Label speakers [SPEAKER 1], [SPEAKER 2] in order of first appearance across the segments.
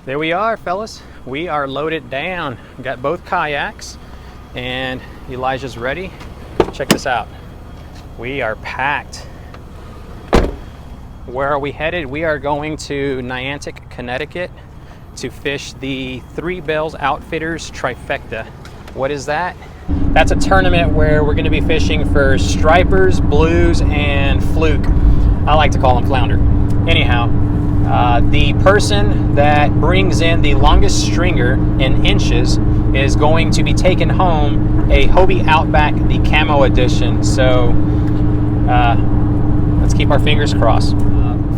[SPEAKER 1] There we are, fellas. We are loaded down. Got both kayaks and Elijah's ready. Check this out. We are packed. Where are we headed? We are going to Niantic, Connecticut to fish the Three Belles Outfitters Trifecta. What is that? That's a tournament where we're going to be fishing for stripers, blues, and fluke. I like to call them flounder. Anyhow, the person that brings in the longest stringer in inches is going to be taking home a Hobie Outback, the camo edition. So let's keep our fingers crossed.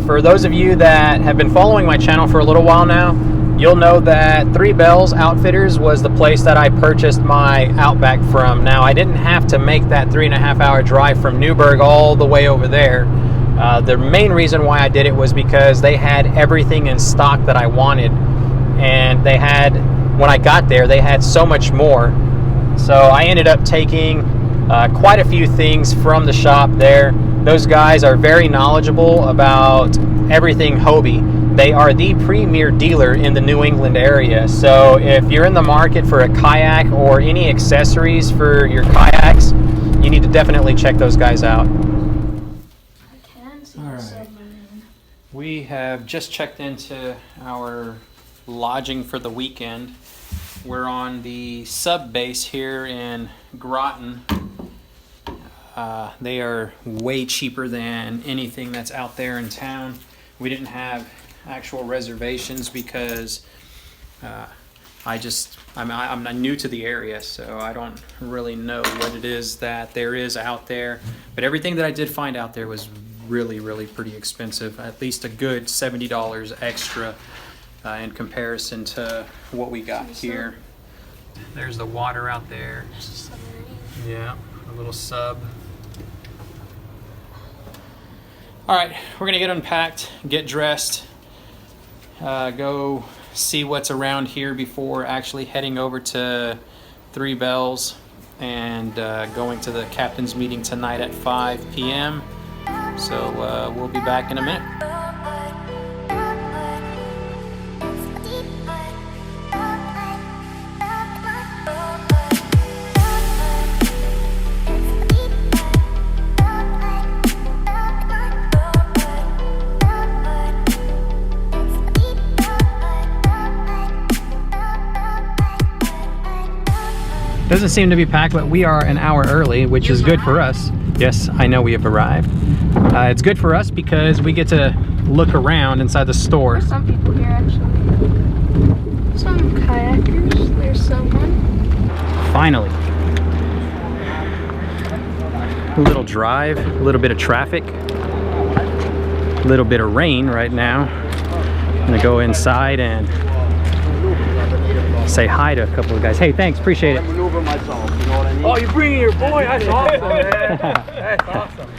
[SPEAKER 1] For those of you that have been following my channel for a little while now, you'll know that Three Belles Outfitters was the place that I purchased my Outback from. Now, I didn't have to make that 3.5-hour drive from Newburgh all the way over there. The main reason why I did it was because they had everything in stock that I wanted, and they had, when I got there, they had so much more. So I ended up taking quite a few things from the shop there. Those guys are very knowledgeable about everything Hobie. They are the premier dealer in the New England area. So if you're in the market for a kayak or any accessories for your kayaks, you need to definitely check those guys out. We have just checked into our lodging for the weekend. We're on the sub base here in Groton. They are way cheaper than anything that's out there in town. We didn't have actual reservations because I'm new to the area, so I don't really know what it is that there is out there. But everything that I did find out there was really pretty expensive, at least a good $70 extra in comparison to what we got here. There's the water out there. Yeah, a little sub. All right, we're gonna get unpacked, get dressed, go see what's around here before actually heading over to Three Belles and going to the captain's meeting tonight at 5 p.m. So we'll be back in a minute. Doesn't seem to be packed, but we are an hour early, which is good for us. Yes, I know we have arrived. It's good for us because we get to look around inside the store.
[SPEAKER 2] There's some people here, actually. Some kayakers. There's someone.
[SPEAKER 1] Finally. A little drive, a little bit of traffic, a little bit of rain right now. I'm gonna go inside and say hi to a couple of guys. Hey, thanks, appreciate it.
[SPEAKER 3] Oh, you're bringing your boy? That's awesome, man. That's awesome.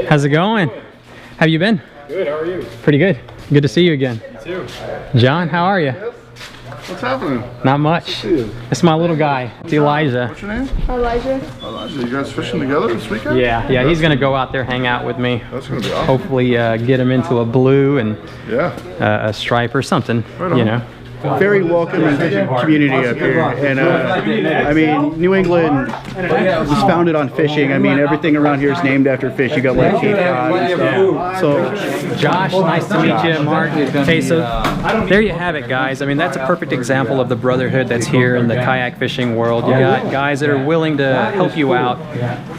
[SPEAKER 1] How's it going? How have you been?
[SPEAKER 3] Good, how are you?
[SPEAKER 1] Pretty good. Good to see you again.
[SPEAKER 3] You too.
[SPEAKER 1] John, how are you?
[SPEAKER 4] What's happening?
[SPEAKER 1] Not much. It's my little guy. It's Elijah.
[SPEAKER 4] What's your name?
[SPEAKER 2] Elijah.
[SPEAKER 4] Elijah. You guys fishing together this weekend?
[SPEAKER 1] Yeah, he's gonna go out there, hang out with me.
[SPEAKER 4] That's gonna be awesome.
[SPEAKER 1] Hopefully get him into a blue and
[SPEAKER 4] Yeah.
[SPEAKER 1] a stripe or something,
[SPEAKER 4] Right on.
[SPEAKER 1] you know.
[SPEAKER 5] Very welcoming community up here, and I mean, New England was founded on fishing. I mean, everything around here is named after fish. You got like Cape Cod and stuff. So,
[SPEAKER 1] Josh, nice to meet you. Mark. Okay, so there you have it, guys. I mean, that's a perfect example of the brotherhood that's here in the kayak fishing world. You got guys that are willing to help you out,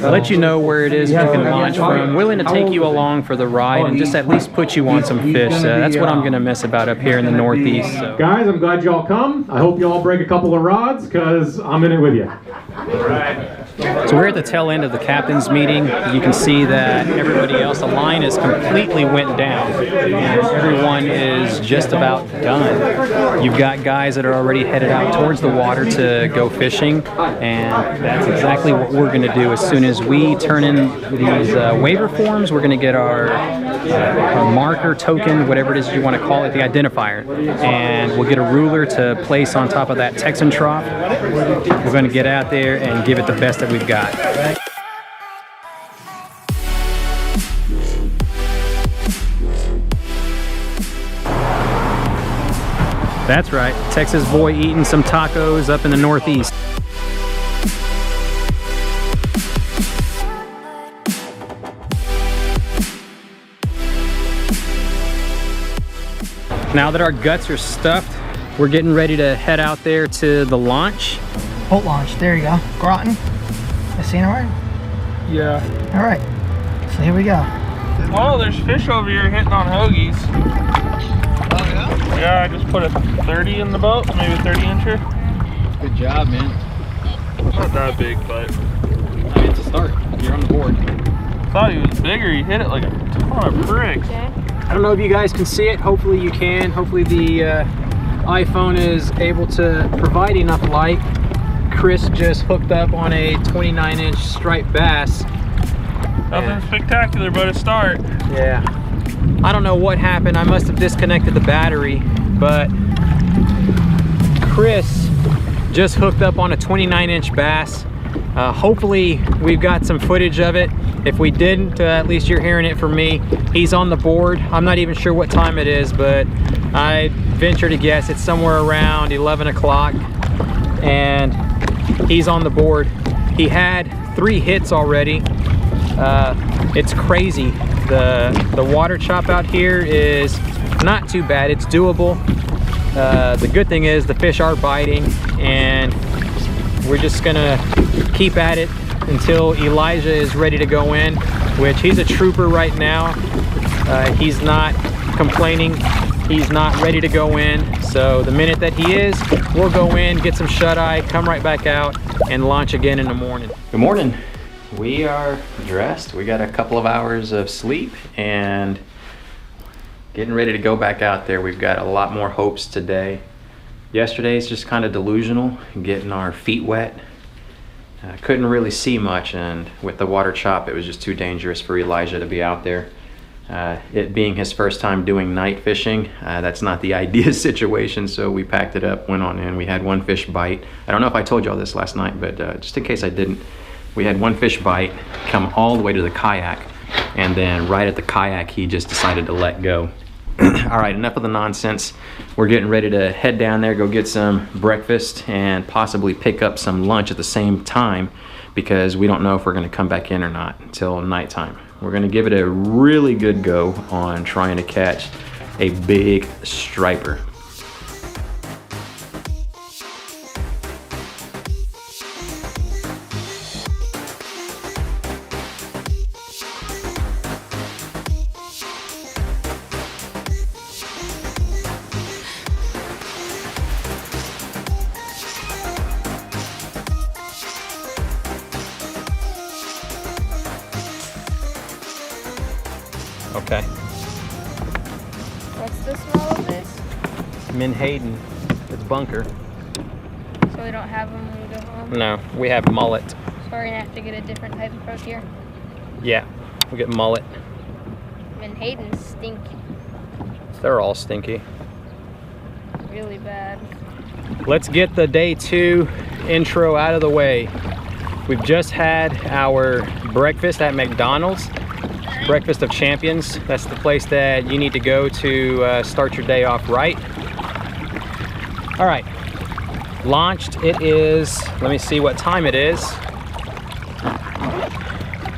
[SPEAKER 1] let you know where it is you can launch from, willing to take you along for the ride, and just at least put you on some fish. That's what I'm gonna miss about up here in the Northeast. So.
[SPEAKER 6] Guys, I'm glad y'all come. I hope y'all break a couple of rods, because I'm in it with you.
[SPEAKER 1] So we're at the tail end of the captain's meeting. You can see that everybody else, the line is completely went down. And everyone is just about done. You've got guys that are already headed out towards the water to go fishing, and that's exactly what we're going to do. As soon as we turn in these waiver forms, we're going to get our marker, token, whatever it is you want to call it, the identifier, and we'll get a ruler to place on top of that Texan trough. We're going to get out there and give it the best that we've got. That's right, Texas boy eating some tacos up in the Northeast. Now that our guts are stuffed, we're getting ready to head out there to the launch.
[SPEAKER 7] Boat launch, there you go. Groton. I seen it right?
[SPEAKER 3] Yeah.
[SPEAKER 7] All right, so here we go.
[SPEAKER 3] Oh, there's fish over here hitting on hoagies.
[SPEAKER 7] Oh yeah?
[SPEAKER 3] Yeah, I just put a 30 in the boat, maybe a 30 incher.
[SPEAKER 1] Good job, man.
[SPEAKER 3] Not that big, but
[SPEAKER 1] I mean, it's a start. You're on the board.
[SPEAKER 3] I thought he was bigger. He hit it like a ton of bricks.
[SPEAKER 1] I don't know if you guys can see it. Hopefully you can. Hopefully the iPhone is able to provide enough light. Chris just hooked up on a 29-inch striped bass.
[SPEAKER 3] Nothing spectacular, but a start.
[SPEAKER 1] Yeah. I don't know what happened. I must have disconnected the battery, but Chris just hooked up on a 29-inch bass. Hopefully we've got some footage of it. If we didn't, at least you're hearing it from me. He's on the board. I'm not even sure what time it is, but I venture to guess it's somewhere around 11 o'clock, and he's on the board. He had 3 hits already. It's crazy. The water chop out here is not too bad. It's doable. The good thing is the fish are biting, and we're just gonna keep at it until Elijah is ready to go in, which he's a trooper right now. He's not complaining. He's not ready to go in. So the minute that he is, we'll go in, get some shut-eye, come right back out, and launch again in the morning. Good morning. We are dressed. We got a couple of hours of sleep and getting ready to go back out there. We've got a lot more hopes today. Yesterday's just kind of delusional, getting our feet wet. Couldn't really see much, and with the water chop, it was just too dangerous for Elijah to be out there. It being his first time doing night fishing, that's not the ideal situation, so we packed it up, went on in. We had 1 fish bite. I don't know if I told you all this last night, but just in case I didn't, we had 1 fish bite, come all the way to the kayak, and then right at the kayak, he just decided to let go. All right, enough of the nonsense. We're getting ready to head down there, go get some breakfast, and possibly pick up some lunch at the same time, because we don't know if we're gonna come back in or not until nighttime. We're gonna give it a really good go on trying to catch a big striper. Okay.
[SPEAKER 2] What's the smell of this?
[SPEAKER 1] Menhaden. It's bunker.
[SPEAKER 2] So we don't have them when we go home?
[SPEAKER 1] No, we have mullet.
[SPEAKER 2] So we're going to have to get a different type of approach here?
[SPEAKER 1] Yeah, we get mullet.
[SPEAKER 2] Menhaden's stinky.
[SPEAKER 1] They're all stinky.
[SPEAKER 2] Really bad.
[SPEAKER 1] Let's get the day 2 intro out of the way. We've just had our breakfast at McDonald's. Breakfast of Champions. That's the place that you need to go to start your day off right. All right, launched. It is, let me see what time it is.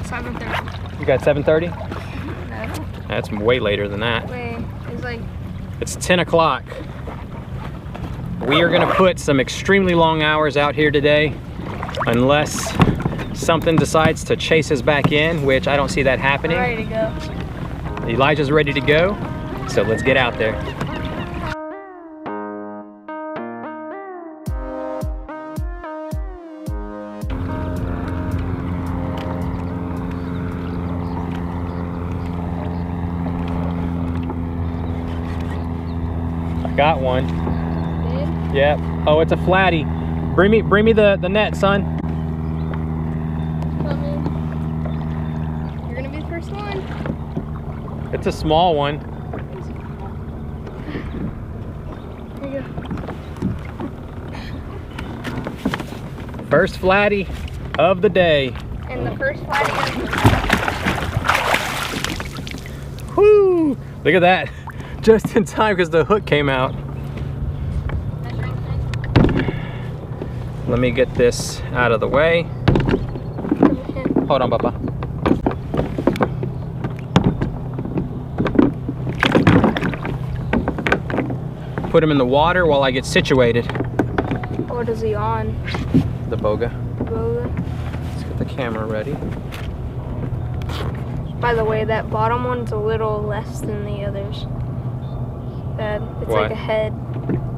[SPEAKER 2] 7:30.
[SPEAKER 1] You got 7:30?
[SPEAKER 2] No.
[SPEAKER 1] That's way later than that.
[SPEAKER 2] Wait, it's like...
[SPEAKER 1] It's 10 o'clock. We are gonna put some extremely long hours out here today, unless something decides to chase us back in, which I don't see that happening.
[SPEAKER 2] I'm ready to go.
[SPEAKER 1] Elijah's ready to go, so let's get out there. I got one.
[SPEAKER 2] Did?
[SPEAKER 1] Yep. Oh, it's a flatty. Bring me the net, son.
[SPEAKER 2] You're gonna be the first one.
[SPEAKER 1] It's a small one.
[SPEAKER 2] Here you go.
[SPEAKER 1] First flatty of the day.
[SPEAKER 2] And the first flight
[SPEAKER 1] Whoo! Look at that. Just in time because the hook came out. Let me get this out of the way. Hold on, Papa. Put him in the water while I get situated.
[SPEAKER 2] What is he on?
[SPEAKER 1] The boga.
[SPEAKER 2] Boga.
[SPEAKER 1] Let's get the camera ready.
[SPEAKER 2] By the way, that bottom one's a little less than the others. It's
[SPEAKER 1] Why?
[SPEAKER 2] like a head.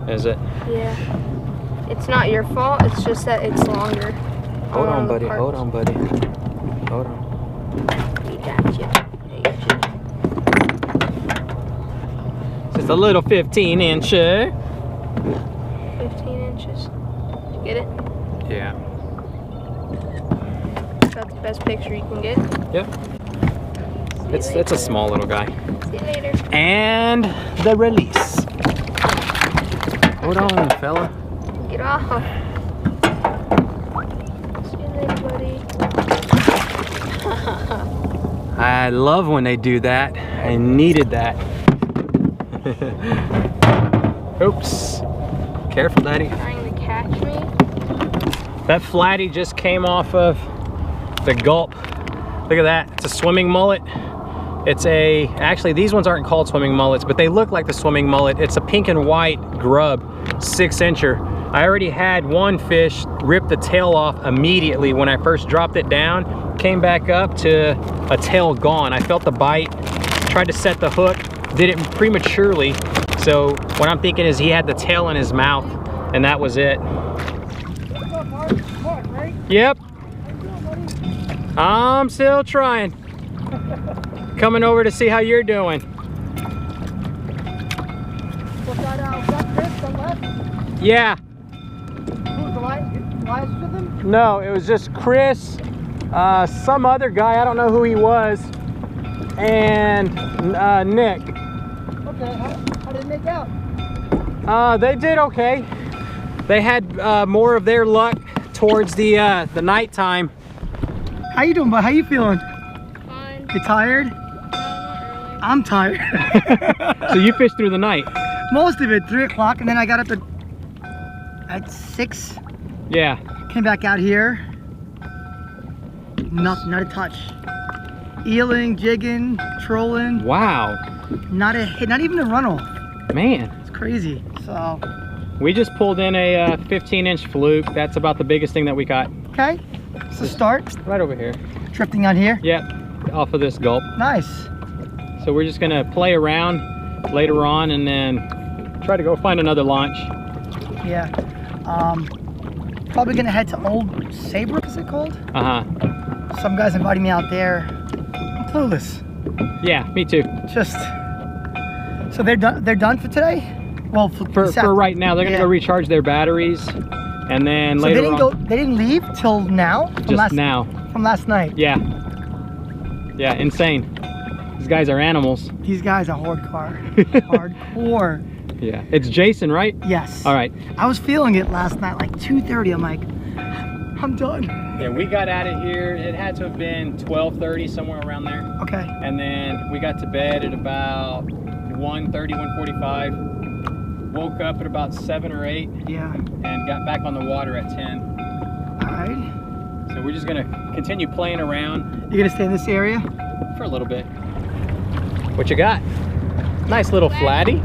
[SPEAKER 1] Is it?
[SPEAKER 2] Yeah. It's not your fault, it's just that it's longer.
[SPEAKER 1] Hold on, buddy. Hold on, buddy. Hold on.
[SPEAKER 2] We got you.
[SPEAKER 1] Just a little 15-incher.
[SPEAKER 2] 15 inches. Did you get it?
[SPEAKER 1] Yeah.
[SPEAKER 2] That's the best picture you can get.
[SPEAKER 1] Yep. It's a small little guy.
[SPEAKER 2] See you later.
[SPEAKER 1] And the release. Hold on, fella.
[SPEAKER 2] Get off. See you later, buddy.
[SPEAKER 1] I love when they do that. I needed that. Oops. Careful, Daddy.
[SPEAKER 2] Trying to catch me.
[SPEAKER 1] That flatty just came off of the gulp. Look at that. It's a swimming mullet. Actually these ones aren't called swimming mullets, but they look like the swimming mullet. It's a pink and white grub, 6-incher. I already had one fish rip the tail off immediately when I first dropped it down. Came back up to a tail gone. I felt the bite, tried to set the hook, did it prematurely. So what I'm thinking is he had the tail in his mouth and that was it. Yep. I'm still trying. Coming over to see how you're doing.
[SPEAKER 7] Was that Chris on left?
[SPEAKER 1] Yeah.
[SPEAKER 7] Who was Elias with him?
[SPEAKER 1] No, it was just Chris, some other guy, I don't know who he was, and Nick.
[SPEAKER 7] Okay, how did it make out?
[SPEAKER 1] They did okay. They had more of their luck towards the nighttime.
[SPEAKER 7] How you doing, bud? How you feeling?
[SPEAKER 2] Fine.
[SPEAKER 7] You tired? I'm tired.
[SPEAKER 1] So you fished through the night?
[SPEAKER 7] Most of it, 3 o'clock, and then I got up at 6.
[SPEAKER 1] Yeah.
[SPEAKER 7] Came back out here. Nothing, not a touch. Eeling, jigging, trolling.
[SPEAKER 1] Wow.
[SPEAKER 7] Not a hit, not even a runoff.
[SPEAKER 1] Man.
[SPEAKER 7] It's crazy. So.
[SPEAKER 1] We just pulled in a 15-inch fluke. That's about the biggest thing that we got.
[SPEAKER 7] Okay. So start.
[SPEAKER 1] Right over here.
[SPEAKER 7] Drifting out here.
[SPEAKER 1] Yep. Off of this gulp.
[SPEAKER 7] Nice.
[SPEAKER 1] So we're just gonna play around later on and then try to go find another launch.
[SPEAKER 7] Yeah. Probably gonna head to Old Saybrook, is it called?
[SPEAKER 1] Uh-huh.
[SPEAKER 7] Some guys invited me out there. I'm clueless.
[SPEAKER 1] Yeah, me too.
[SPEAKER 7] Just so they're done for today. Well,
[SPEAKER 1] For right now, they're gonna go recharge their batteries, and then
[SPEAKER 7] so
[SPEAKER 1] later
[SPEAKER 7] they didn't leave till now.
[SPEAKER 1] now.
[SPEAKER 7] From last night.
[SPEAKER 1] Yeah. Yeah, insane. These guys are animals.
[SPEAKER 7] These guys are hardcore. Hardcore.
[SPEAKER 1] Yeah. It's Jason, right?
[SPEAKER 7] Yes.
[SPEAKER 1] All right.
[SPEAKER 7] I was feeling it last night, like 2:30. I'm like, I'm done.
[SPEAKER 1] Yeah, we got out of here. It had to have been 12:30, somewhere around there.
[SPEAKER 7] Okay.
[SPEAKER 1] And then we got to bed at about 1:30, 1:45. Woke up at about 7 or 8.
[SPEAKER 7] Yeah.
[SPEAKER 1] And got back on the water at 10.
[SPEAKER 7] All right.
[SPEAKER 1] So we're just gonna continue playing around.
[SPEAKER 7] You're gonna stay in this area?
[SPEAKER 1] For a little bit. What you got? Nice little flatty.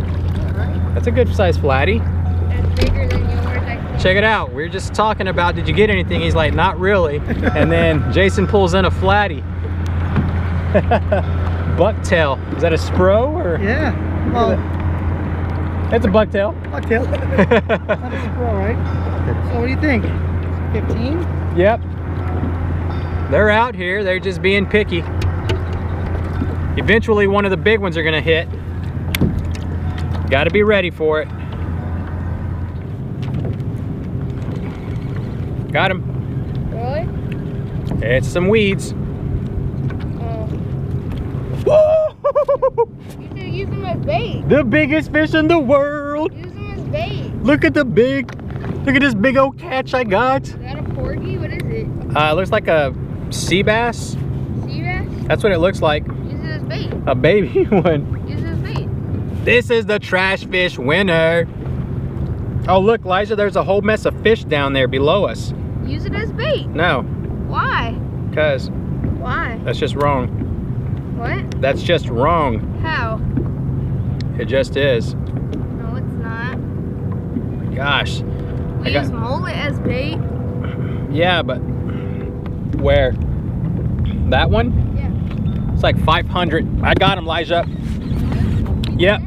[SPEAKER 1] That's a good size flatty.
[SPEAKER 2] That's bigger than yours.
[SPEAKER 1] Check it out. We were just talking about, did you get anything? He's like, not really. And then Jason pulls in a flatty. Bucktail. Is that a spro or?
[SPEAKER 7] Yeah. Well,
[SPEAKER 1] it's a bucktail.
[SPEAKER 7] Bucktail. Not a squirrel, right? So what do you think? 15?
[SPEAKER 1] Yep. They're out here. They're just being picky. Eventually, one of the big ones are gonna hit. Got to be ready for it. Got him.
[SPEAKER 2] Really?
[SPEAKER 1] It's some weeds.
[SPEAKER 2] Oh. You should use them as bait.
[SPEAKER 1] The biggest fish in the world.
[SPEAKER 2] Use them as bait.
[SPEAKER 1] Look at this big old catch I got.
[SPEAKER 2] Is that a porgy? What is it?
[SPEAKER 1] It looks like a sea bass.
[SPEAKER 2] Sea bass?
[SPEAKER 1] That's what it looks like.
[SPEAKER 2] Use it as bait.
[SPEAKER 1] A baby one.
[SPEAKER 2] Use it as bait.
[SPEAKER 1] This is the trash fish winner. Oh, look, Liza, there's a whole mess of fish down there below us.
[SPEAKER 2] Use it as bait.
[SPEAKER 1] No,
[SPEAKER 2] Why?
[SPEAKER 1] because
[SPEAKER 2] Why?
[SPEAKER 1] that's just wrong.
[SPEAKER 2] What?
[SPEAKER 1] That's just wrong.
[SPEAKER 2] How?
[SPEAKER 1] It just is.
[SPEAKER 2] No, it's not.
[SPEAKER 1] Gosh.
[SPEAKER 2] We use mullet as bait.
[SPEAKER 1] Yeah, but where? That one?
[SPEAKER 2] Yeah.
[SPEAKER 1] It's like 500. I got him, Liza. Yep.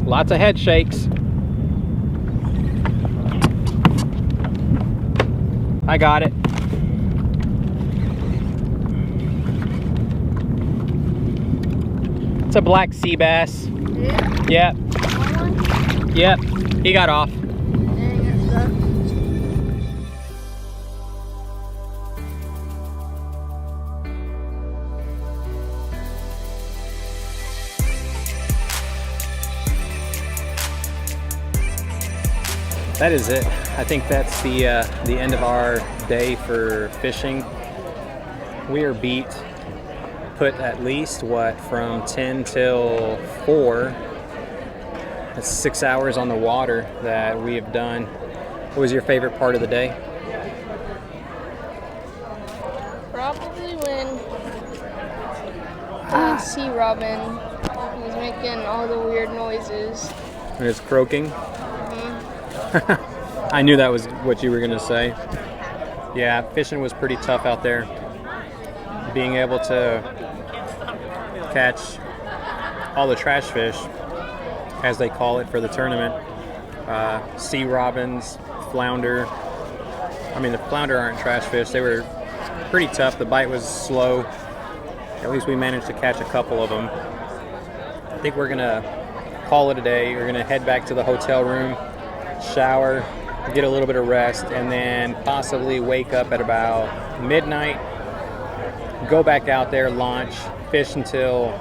[SPEAKER 1] Lots of head shakes. I got it. It's a black sea bass.
[SPEAKER 2] Yeah.
[SPEAKER 1] Yep. Yep. He got off.
[SPEAKER 2] Dang, that sucks.
[SPEAKER 1] That is it. I think that's the end of our day for fishing. We are beat. Put at least from 10 till 4. That's 6 hours on the water that we have done. What was your favorite part of the day?
[SPEAKER 2] Probably when sea robin was making all the weird noises.
[SPEAKER 1] When it's croaking. I knew that was what you were gonna say. Yeah, fishing was pretty tough out there. Being able to catch all the trash fish, as they call it for the tournament. Sea robins, flounder. I mean, the flounder aren't trash fish. They were pretty tough. The bite was slow. At least we managed to catch a couple of them. I think we're gonna call it a day. We're gonna head back to the hotel room, shower, get a little bit of rest, and then possibly wake up at about midnight, go back out there, launch, fish until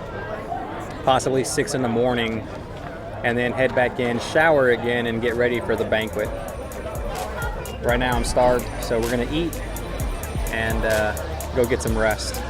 [SPEAKER 1] possibly 6 in the morning, and then head back in, shower again, and get ready for the banquet. Right now I'm starved, so we're gonna eat and go get some rest.